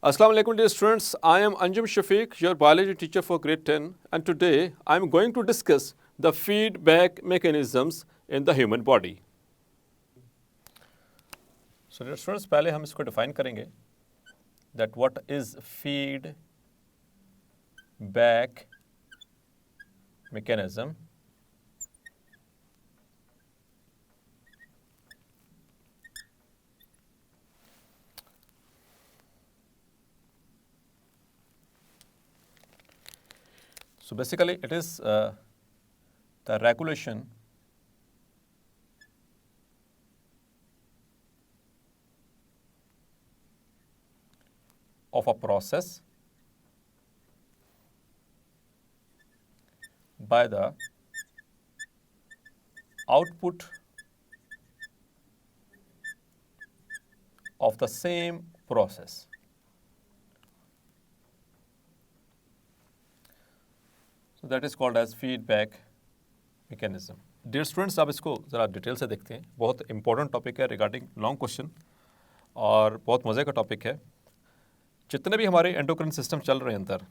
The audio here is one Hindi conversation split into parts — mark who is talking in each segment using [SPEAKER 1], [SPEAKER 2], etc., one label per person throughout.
[SPEAKER 1] Assalamu alaikum dear students, I am Anjum Shafiq, your biology teacher for grade 10, and today I am going to discuss the feedback mechanisms in the human body. So dear students, पहले हम इसको define करेंगे that what is feedback mechanism. So basically it is the regulation of a process by the output of the same process. So that is called as feedback mechanism. Dear students, आप इसको ज़रा डिटेल से देखते हैं. बहुत इंपॉर्टेंट टॉपिक है रिगार्डिंग लॉन्ग क्वेश्चन और बहुत मज़े का टॉपिक है. जितने भी हमारे एंडोक्राइन सिस्टम चल रहे हैं अंदर,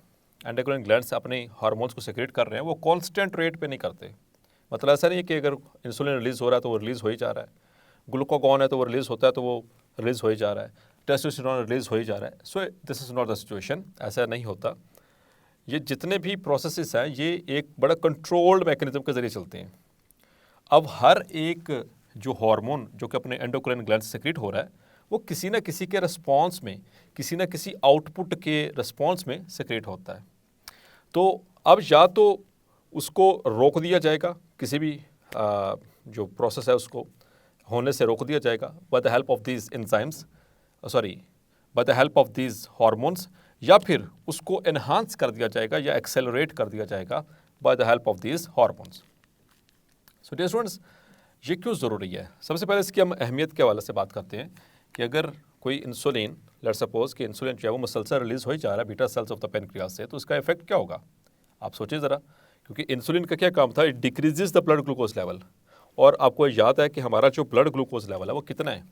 [SPEAKER 1] एंडोक्राइन ग्लैंड्स अपने हार्मोन्स को सेक्रेट कर रहे हैं, वो कांस्टेंट रेट पे नहीं करते. मतलब ऐसा नहीं है कि अगर इंसुलिन रिलीज़ हो रहा है तो वो रिलीज़ हो ही जा रहा है, ग्लूकागॉन है तो वो रिलीज़ होता है तो वो रिलीज़ हो ही जा रहा है, टेस्टोस्टेरोन रिलीज़ हो ही जा रहा है. So this is not the situation. ऐसा नहीं होता. ये जितने भी प्रोसेसेस हैं ये एक बड़ा कंट्रोल्ड मैकेनिज्म के ज़रिए चलते हैं. अब हर एक जो हार्मोन जो कि अपने एंडोक्राइन ग्लैंड से सेक्रेट हो रहा है वो किसी ना किसी के रिस्पॉन्स में, किसी ना किसी आउटपुट के रिस्पॉन्स में सेक्रेट होता है. तो अब या तो उसको रोक दिया जाएगा, किसी भी जो प्रोसेस है उसको होने से रोक दिया जाएगा by the help of these enzymes, bye the help of these hormones, या फिर उसको एनहांस कर दिया जाएगा या एक्सेलरेट कर दिया जाएगा by the help of these hormones. So dear students, ये क्यों ज़रूरी है? सबसे पहले इसकी हम अहमियत के हवाले से बात करते हैं कि अगर कोई इंसुलिन, लेट्स सपोज कि इंसुलिन जो है वो मसल से रिलीज़ हो ही जा रहा है beta cells of the pancreas से, तो इसका इफेक्ट क्या होगा? आप सोचिए ज़रा. क्योंकि इंसुलिन का क्या काम था? It decreases the blood glucose level. और आपको याद है कि हमारा जो ब्लड ग्लूकोज लेवल है वो कितना है?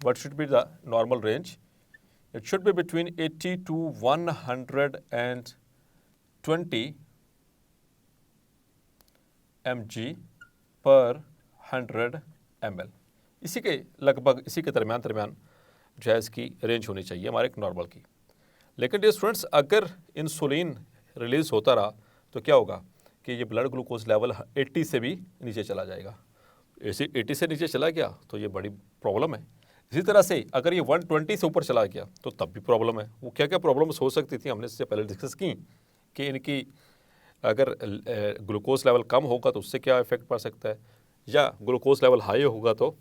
[SPEAKER 1] What should be the normal range? It should be between 80 to 120 mg per 100 ml. इसी के लगभग, इसी के दरमियान जो है इसकी रेंज होनी चाहिए हमारे एक नॉर्मल की. लेकिन डियर स्टूडेंट्स, अगर इंसुलिन रिलीज़ होता रहा तो क्या होगा कि ये ब्लड ग्लूकोज लेवल 80 से भी नीचे चला जाएगा. 80 से नीचे चला गया तो ये बड़ी प्रॉब्लम है. इसी तरह से अगर ये 120 से ऊपर चला गया तो तब भी प्रॉब्लम है. वो क्या क्या प्रॉब्लम्स हो सकती थी हमने इससे पहले डिस्कस की कि इनकी अगर ग्लूकोज लेवल कम होगा तो उससे क्या इफेक्ट पड़ सकता है, या ग्लूकोज लेवल हाई होगा तो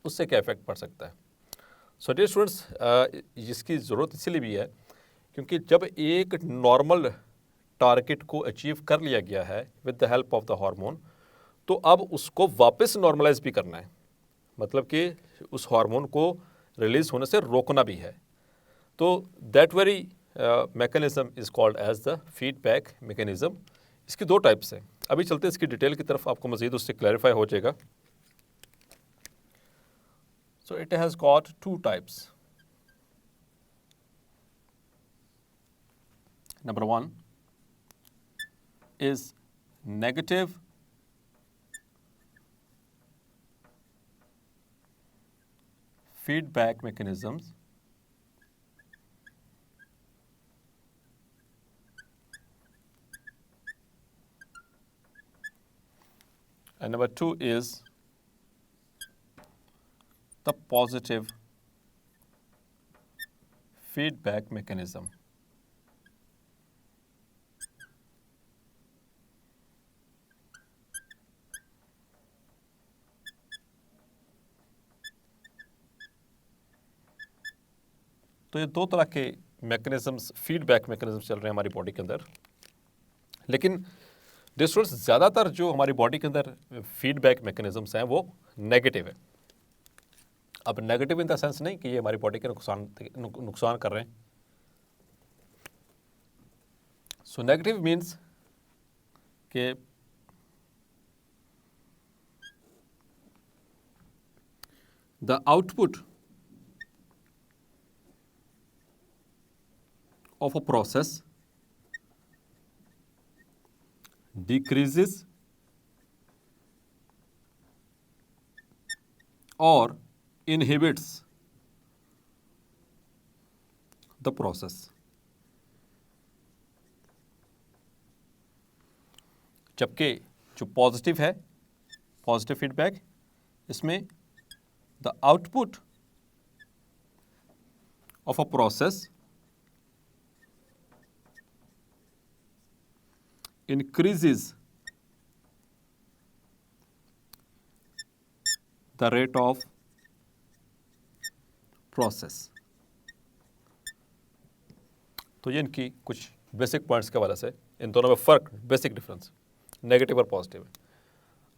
[SPEAKER 1] उससे क्या इफेक्ट पड़ सकता है. सो डियर स्टूडेंट्स, इसकी ज़रूरत इसलिए भी है क्योंकि जब एक नॉर्मल टारगेट को अचीव कर लिया गया है with the help of the hormone, तो अब उसको वापस नॉर्मलाइज भी करना है. मतलब कि उस हार्मोन को रिलीज़ होने से रोकना भी है. तो that very mechanism is called as the feedback mechanism. इसकी दो टाइप्स हैं. अभी चलते हैं इसकी डिटेल की तरफ, आपको मज़ीद उससे क्लैरिफाई हो जाएगा. So it has got two types. Number one is negative feedback mechanisms, and number two is the positive feedback mechanism. तो ये दो तरह के मैकेनिज्म्स, फीडबैक मैकेनिज्म चल रहे हैं हमारी बॉडी के अंदर. लेकिन डियर स्टूडेंट्स, ज़्यादातर जो हमारी बॉडी के अंदर फीडबैक मैकेनिज्म्स हैं वो नेगेटिव है. अब नेगेटिव इन द सेंस नहीं कि ये हमारी बॉडी के नुकसान कर रहे हैं. सो नेगेटिव मीन्स कि the output of a process decreases or inhibits the process. जबकि जो पॉजिटिव है, पॉजिटिव फीडबैक, इसमें the output of a process increases the rate of process. तो ये इनकी कुछ बेसिक पॉइंट्स के हवाले से इन दोनों में फ़र्क, बेसिक डिफरेंस नेगेटिव और पॉजिटिव है।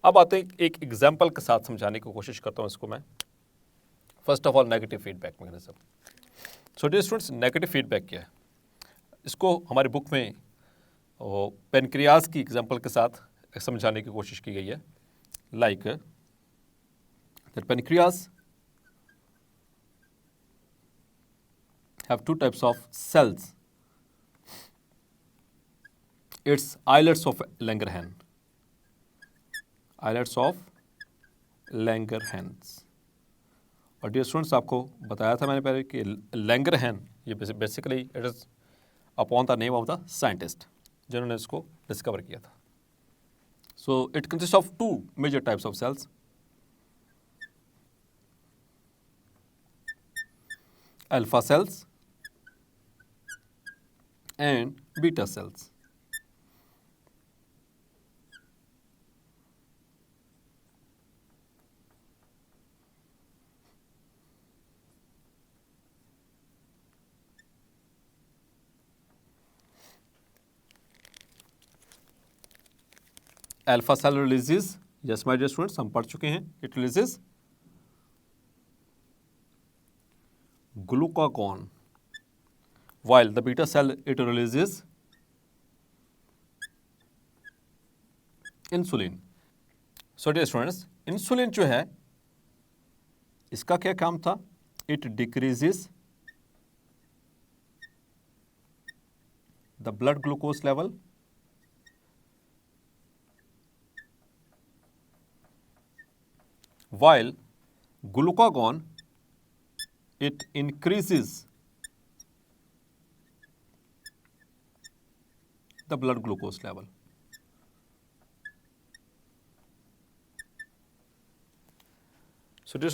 [SPEAKER 1] अब आते हैं एक एग्जांपल के साथ समझाने की कोशिश करता हूँ इसको मैं। First of all negative feedback mechanism. So dear students, negative feedback क्या है? इसको हमारी बुक में वो पेनक्रियाज की एग्जांपल के साथ समझाने की कोशिश की गई है। Like that pancreas have two types of cells. It's islets of Langerhans. Islets of Langerhans. और डियर स्टूडेंट्स, आपको बताया था मैंने पहले कि लैंगरहैन ये basically it is upon the name of the scientist जिन्होंने इसको डिस्कवर किया था। So it consist of two major types of cells, alpha cells and beta cells. Alpha cell releases, yes my dear students, हम पढ़ चुके हैं, it releases glucagon, while the beta cell it releases insulin. So dear students, insulin जो है इसका क्या काम था? It decreases the blood glucose level while glucagon it increases the blood glucose level. So dear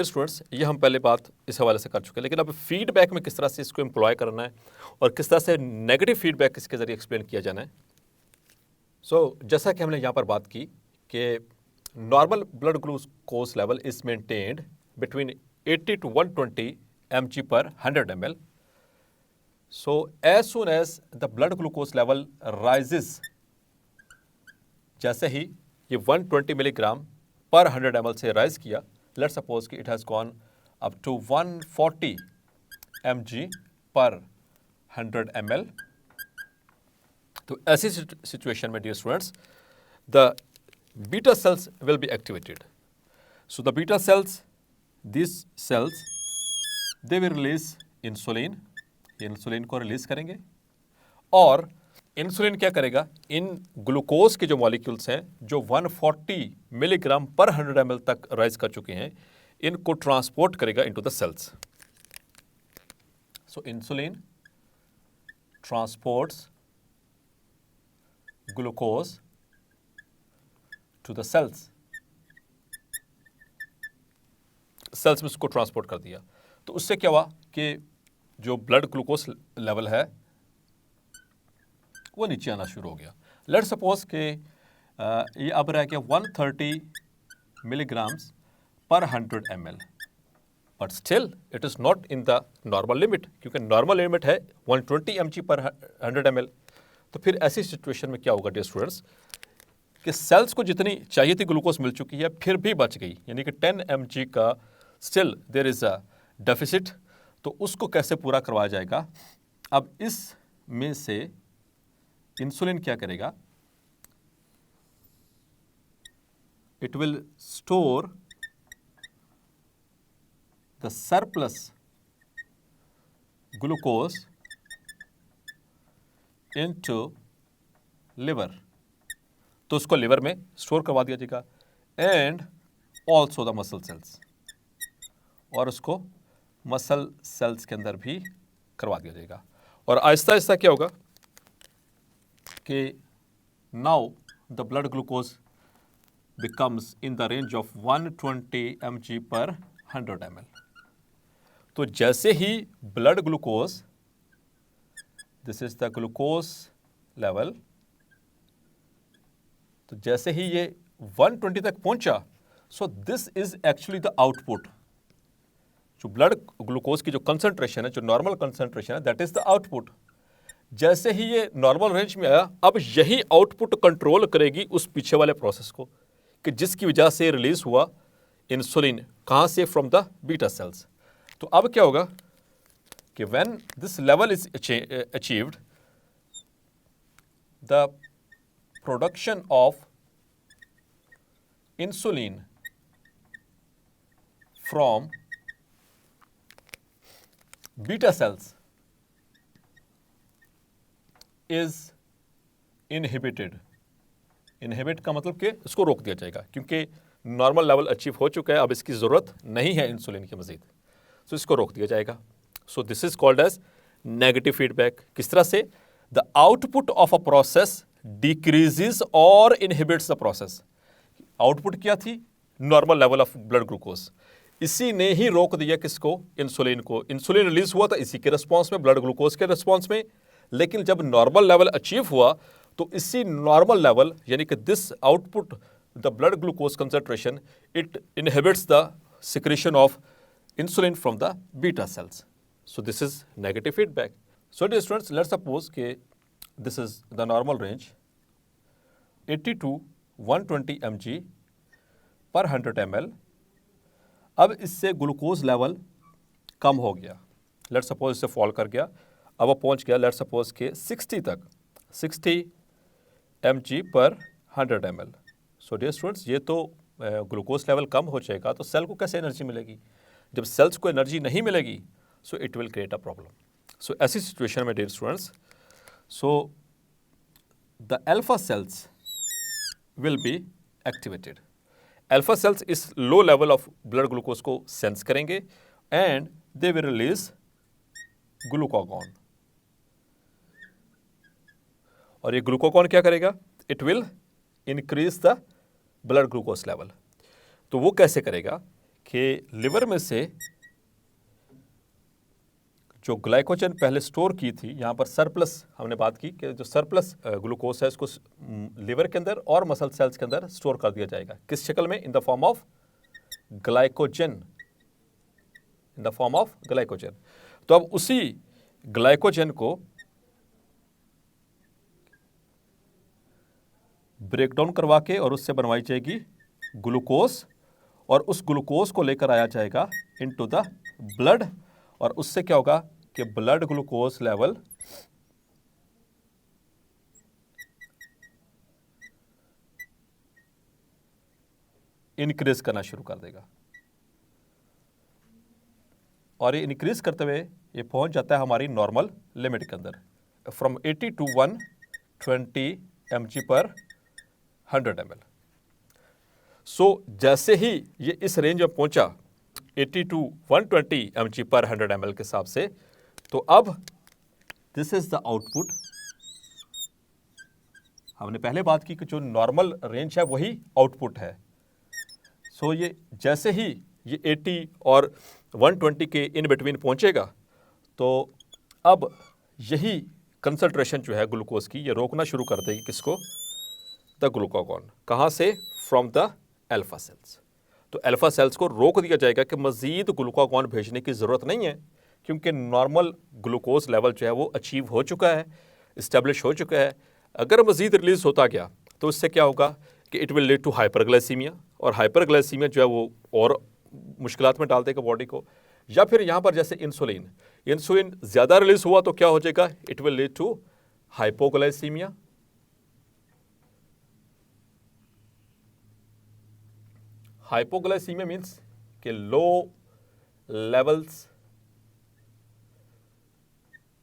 [SPEAKER 1] students, ये हम पहले बात इस हवाले से कर चुके हैं, लेकिन अब फीडबैक में किस तरह से इसको एम्प्लॉय करना है और किस तरह से नेगेटिव फीडबैक इसके जरिए एक्सप्लेन किया जाना है। सो जैसा कि हमने यहाँ पर बात की कि normal blood glucose level is maintained between 80 to 120 mg per 100 ml. So as soon as the blood glucose level rises, जैसे ही ये 120 मिलीग्राम पर 100 ml से राइज किया, लेट्स सपोज कि it has gone up to 140 mg पर 100 ml। तो ऐसी सिचुएशन में dear students, the beta cells will be activated. So the beta cells, these cells they will release insulin, insulin को रिलीज करेंगे और इंसुलिन क्या करेगा, इन ग्लूकोज के जो मॉलिक्यूल्स हैं जो 140 मिलीग्राम पर 100 ml तक राइज कर चुके हैं, इनको ट्रांसपोर्ट करेगा into the cells. So insulin transports glucose to the cells, cells में उसको ट्रांसपोर्ट कर दिया। तो उससे क्या हुआ कि जो ब्लड ग्लूकोज लेवल है वो नीचे आना शुरू हो गया। लेट्स सपोज कि ये अब रह गया 130 मिलीग्राम्स पर 100 ml, but still it is not in the normal limit, क्योंकि नॉर्मल लिमिट है 120 mg पर 100 ml। तो फिर ऐसी सिचुएशन में क्या होगा डियर स्टूडेंट्स कि सेल्स को जितनी चाहिए थी ग्लूकोज मिल चुकी है, फिर भी बच गई, यानी कि 10 mg का still there is a deficit. तो उसको कैसे पूरा करवाया जाएगा? अब इस में से इंसुलिन क्या करेगा, it will store the surplus glucose into liver, तो उसको लिवर में स्टोर करवा दिया जाएगा, and also the muscle cells, और उसको मसल सेल्स के अंदर भी करवा दिया जाएगा। और आहिस्ता आहिस्ता क्या होगा कि now the blood glucose becomes in the range of 120 mg पर 100 ml। तो जैसे ही blood glucose, this is the glucose level, तो जैसे ही ये 120 तक पहुंचा, so this is actually the output. जो ब्लड ग्लूकोज की जो कंसंट्रेशन है, जो नॉर्मल कंसंट्रेशन है, दैट इज द आउटपुट। जैसे ही ये नॉर्मल रेंज में आया, अब यही आउटपुट कंट्रोल करेगी उस पीछे वाले प्रोसेस को, कि जिसकी वजह से रिलीज हुआ इंसुलिन, कहां से, फ्रॉम द बीटा सेल्स। तो अब क्या होगा कि when this level is achieved, the production of insulin from beta cells is inhibited. Inhibit का मतलब कि इसको रोक दिया जाएगा, क्योंकि नॉर्मल लेवल अचीव हो चुका है, अब इसकी जरूरत नहीं है इंसुलिन की मजीद, तो इसको रोक दिया जाएगा। So this is called as negative feedback. किस तरह से? The output of a process decreases और इनहिबिट्स द प्रोसेस। आउटपुट क्या थी? Normal level of blood glucose, इसी ने ही रोक दिया किसको? इंसुलिन को। इंसुलिन रिलीज हुआ था इसी के रिस्पॉन्स में, ब्लड ग्लूकोज के रिस्पॉन्स में, लेकिन जब नॉर्मल लेवल अचीव हुआ तो इसी नॉर्मल लेवल, यानी कि this output the blood glucose concentration, it inhibits the secretion of insulin from the beta cells. So this is negative feedback. So dear students, let's suppose कि this is the normal range 80 to 120 mg per 100 ml। अब इससे ग्लूकोज लेवल कम हो गया, लेट्स सपोज इससे फॉल कर गया, अब वो पहुंच गया लेट्स सपोज के 60 तक, 60 mg पर 100 ml। सो डियर स्टूडेंट्स, ये तो ग्लूकोज लेवल कम हो जाएगा, तो सेल को कैसे एनर्जी मिलेगी? जब सेल्स को एनर्जी नहीं मिलेगी, so it will create a problem. So ऐसी सिचुएशन में dear students, so the alpha cells will be activated. Alpha cells इस low level of blood glucose को सेंस करेंगे and they will release glucagon. और ये ग्लूकागॉन क्या करेगा? It will increase the blood glucose level. तो वो कैसे करेगा कि लिवर में से जो ग्लाइकोजन पहले स्टोर की थी, यहाँ पर सरप्लस हमने बात की कि जो सरप्लस ग्लूकोज है इसको लिवर के अंदर और मसल सेल्स के अंदर स्टोर कर दिया जाएगा। किस शक्ल में? In the form of glycogen, in the form of glycogen. तो अब उसी ग्लाइकोजन को ब्रेक डाउन करवा के और उससे बनवाई जाएगी ग्लूकोज, और उस ग्लूकोज को लेकर आया जाएगा इनटू द ब्लड, और उससे क्या होगा कि ब्लड ग्लूकोज लेवल इंक्रीज करना शुरू कर देगा। और ये इंक्रीज करते हुए ये पहुंच जाता है हमारी नॉर्मल लिमिट के अंदर, फ्रॉम 80 टू 120 mg पर 100 ml। सो जैसे ही ये इस रेंज में पहुंचा 80 टू 120 mg पर 100 ml के हिसाब से, तो अब दिस इज द आउटपुट। हमने पहले बात की कि जो नॉर्मल रेंज है वही आउटपुट है। सो ये जैसे ही ये 80 और 120 के इन बिटवीन पहुंचेगा, तो अब यही कंसंट्रेशन जो है ग्लूकोज की, ये रोकना शुरू कर देगी किसको? The glucagon. कहाँ से? From the alpha sales. तो अल्फा सेल्स को रोक दिया जाएगा कि मजीद ग्लूकागॉन भेजने की ज़रूरत नहीं है, क्योंकि नॉर्मल ग्लूकोज लेवल जो है वो अचीव हो चुका है, इस्टेब्लिश हो चुका है। अगर मजीद रिलीज होता गया तो इससे क्या होगा कि it will lead to hyperglycemia, और हाइपरग्लाइसीमिया जो है वो और मुश्किलात में डाल देगा बॉडी को। या फिर यहाँ पर जैसे इंसुलिन ज़्यादा रिलीज हुआ तो क्या हो जाएगा? It will lead to hypoglycaemia. Hypoglycaemia means कि low levels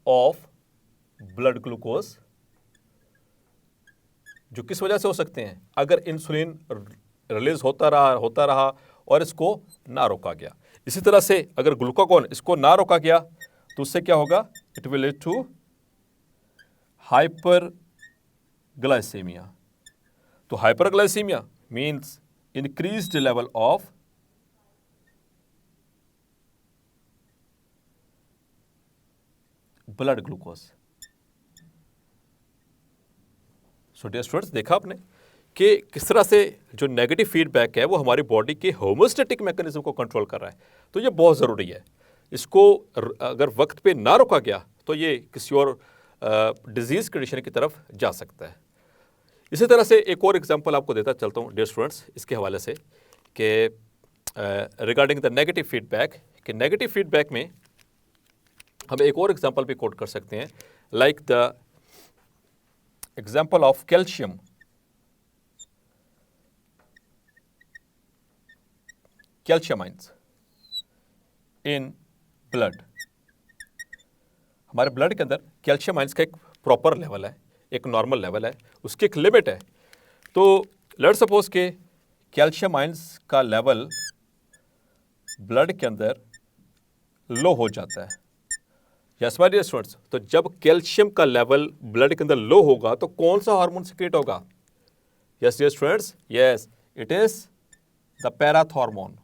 [SPEAKER 1] of blood glucose जो किस वजह से हो सकते हैं, अगर इंसुलिन रिलीज होता रहा और इसको ना रोका गया। इसी तरह से अगर ग्लूकागॉन इसको ना रोका गया तो उससे क्या होगा, it will lead to hyperglycaemia. तो hyperglycaemia means increased level of blood glucose. So dear students, देखा आपने कि किस तरह से जो नेगेटिव फीडबैक है वो हमारी बॉडी के होम्योस्टेटिक मैकेनिज्म को कंट्रोल कर रहा है। तो ये बहुत ज़रूरी है। इसको अगर वक्त पे ना रोका गया तो ये किसी और डिजीज़ कंडीशन की तरफ जा सकता है। इसी तरह से एक और एग्जांपल आपको देता चलता हूँ डियर स्टूडेंट्स इसके हवाले से कि रिगार्डिंग द नेगेटिव फीडबैक, कि नेगेटिव फीडबैक में हम एक और एग्जांपल भी कोट कर सकते हैं, like the example of calcium. Calcium ions in blood. हमारे ब्लड के अंदर कैल्शियम आयंस का एक प्रॉपर लेवल है, एक नॉर्मल लेवल है, उसकी एक लिमिट है। तो लेट्स सपोज के कैल्शियम आयंस का लेवल ब्लड के अंदर लो हो जाता है। यस माय डियर स्टूडेंट्स, तो जब कैल्शियम का लेवल ब्लड के अंदर लो होगा तो कौन सा हार्मोन सिक्रेट होगा? Yes dear students, yes, it is the parathormone.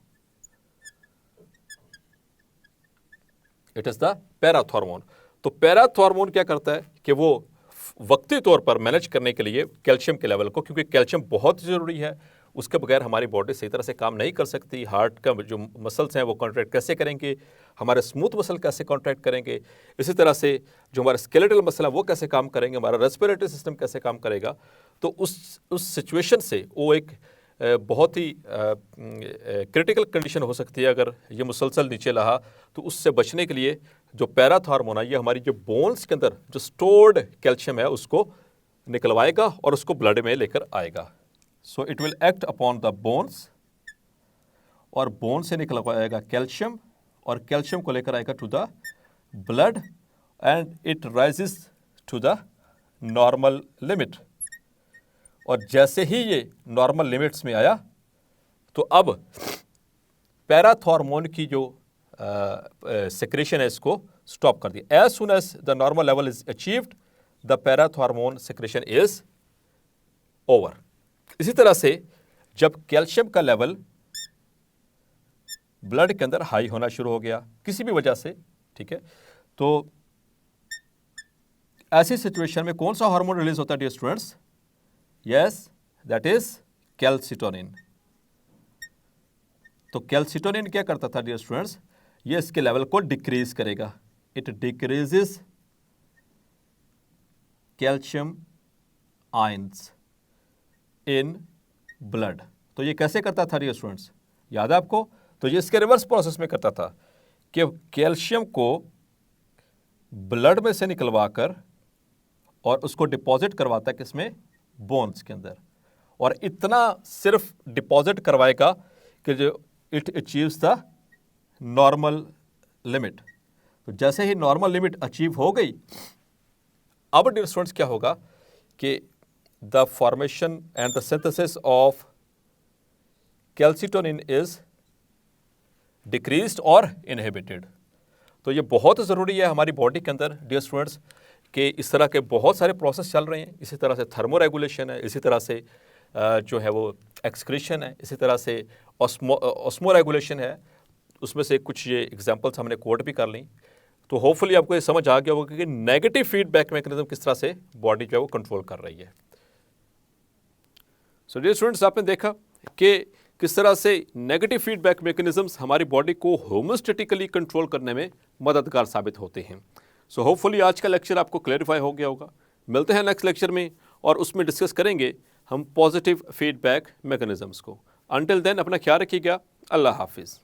[SPEAKER 1] It is the parathormone. तो पैराथॉर्मोन क्या करता है कि वो वक्ती तौर पर मैनेज करने के लिए कैल्शियम के लेवल को, क्योंकि कैल्शियम बहुत ज़रूरी है, उसके बगैर हमारी बॉडी सही तरह से काम नहीं कर सकती। हार्ट का जो मसल्स हैं वो कॉन्ट्रैक्ट कैसे करेंगे, हमारे स्मूथ मसल कैसे कॉन्ट्रैक्ट करेंगे, इसी तरह से जो हमारे स्केलेटल मसल है वो कैसे काम करेंगे, हमारा रेस्पिरेटरी सिस्टम कैसे काम करेगा। तो उस सिचुएशन से वो एक बहुत ही क्रिटिकल कंडीशन हो सकती है अगर ये मुसलसल नीचे रहा। तो उससे बचने के लिए जो पैराथॉर्मोन है ये हमारी जो बोन्स के अंदर जो स्टोर्ड कैल्शियम है उसको निकलवाएगा और उसको ब्लड में लेकर आएगा। So it will act upon the bones, और बोन से निकलवाएगा कैल्शियम, और कैल्शियम को लेकर आएगा to the blood, and it rises to the normal limit. और जैसे ही ये नॉर्मल लिमिट्स में आया तो अब पैराथॉर्मोन की जो सेक्रेशन है इसको स्टॉप कर दिया। As soon as the normal level is achieved, the parathormone secretion is over. इसी तरह से जब कैल्शियम का लेवल ब्लड के अंदर हाई होना शुरू हो गया किसी भी वजह से, ठीक है, तो ऐसी सिचुएशन में कौन सा हार्मोन रिलीज होता है dear students? Yes, that is calcitonin. तो कैल्सिटोनिन क्या करता था डियर स्टूडेंट्स? ये इसके लेवल को डिक्रीज करेगा। It decreases calcium ions in blood. तो ये कैसे करता था डियर स्टूडेंट्स? याद है आपको? तो ये इसके रिवर्स प्रोसेस में करता था कि कैल्शियम को ब्लड में से निकलवाकर और उसको डिपॉजिट करवाता है किसमें? बोन्स के अंदर। और इतना सिर्फ डिपॉजिट करवाएगा कि जो it achieves the normal limit. तो जैसे ही नॉर्मल लिमिट अचीव हो गई, अब डियर स्टूडेंट्स क्या होगा कि the formation and the synthesis of calcitonin is decreased और इनहिबिटेड। तो ये बहुत ज़रूरी है हमारी बॉडी के अंदर डियर स्टूडेंट्स कि इस तरह के बहुत सारे प्रोसेस चल रहे हैं। इसी तरह से थर्मो रेगुलेशन है, इसी तरह से जो है वो एक्सक्रीशन है, इसी तरह से ऑस्मो रेगुलेशन है। उसमें से कुछ ये एग्जांपल्स हमने कोट भी कर ली। तो होपफुली आपको ये समझ आ गया होगा कि नेगेटिव फीडबैक मैकेनिज्म किस तरह से बॉडी जो है वो कंट्रोल कर रही है। सो डियर स्टूडेंट्स, आपने देखा कि किस तरह से नेगेटिव फीडबैक मैकेनिज्म्स हमारी बॉडी को होम्योस्टेटिकली कंट्रोल करने में मददगार साबित होते हैं। सो होपफुली आज का लेक्चर आपको क्लैरिफाई हो गया होगा। मिलते हैं नेक्स्ट लेक्चर में और उसमें डिस्कस करेंगे हम पॉजिटिव फीडबैक मैकेनिज्म्स को। अंटिल देन अपना ख्याल रखिएगा। अल्लाह हाफिज़।